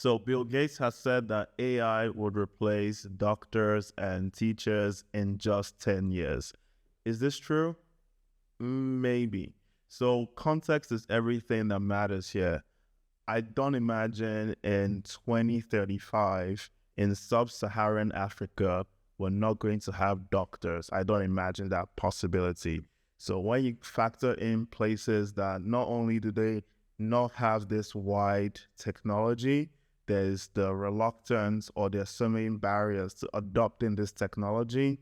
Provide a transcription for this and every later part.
So Bill Gates has said that AI would replace doctors and teachers in just 10 years. Is this true? Maybe. So context is everything that matters here. I don't imagine in 2035 in sub-Saharan Africa, we're not going to have doctors. I don't imagine that possibility. So when you factor in places that not only do they not have this wide technology, there's the reluctance or there's so many barriers to adopting this technology.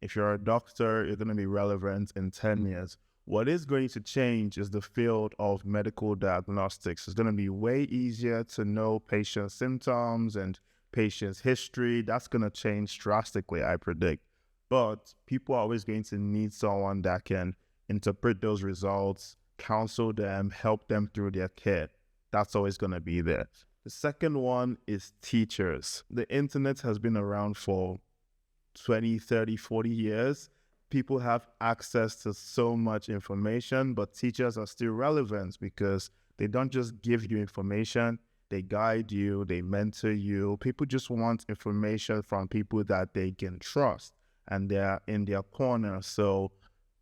If you're a doctor, you're going to be relevant in 10 years. What is going to change is the field of medical diagnostics. It's going to be way easier to know patient symptoms and patient's history. That's going to change drastically, I predict. But people are always going to need someone that can interpret those results, counsel them, help them through their care. That's always going to be there. The second one is teachers. The internet has been around for 20, 30, 40 years. People have access to so much information, but teachers are still relevant because they don't just give you information, they guide you, they mentor you. People just want information from people that they can trust and they're in their corner. So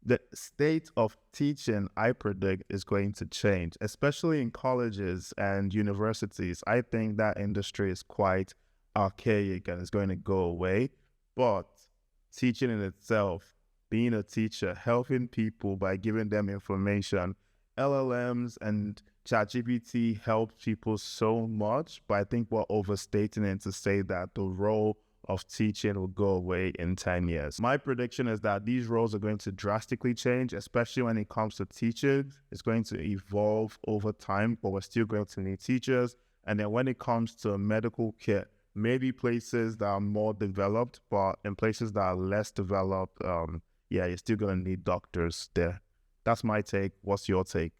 the state of teaching, I predict, is going to change, especially in colleges and universities. I think that industry is quite archaic and is going to go away. But teaching in itself, being a teacher, helping people by giving them information, LLMs and ChatGPT help people so much, but I think we're overstating it to say that the role of teaching will go away in 10 years. My prediction is that these roles are going to drastically change, especially when it comes to teaching. It's going to evolve over time, but we're still going to need teachers. And then when it comes to medical care, maybe places that are more developed, but in places that are less developed, you're still going to need doctors there. That's my take. What's your take?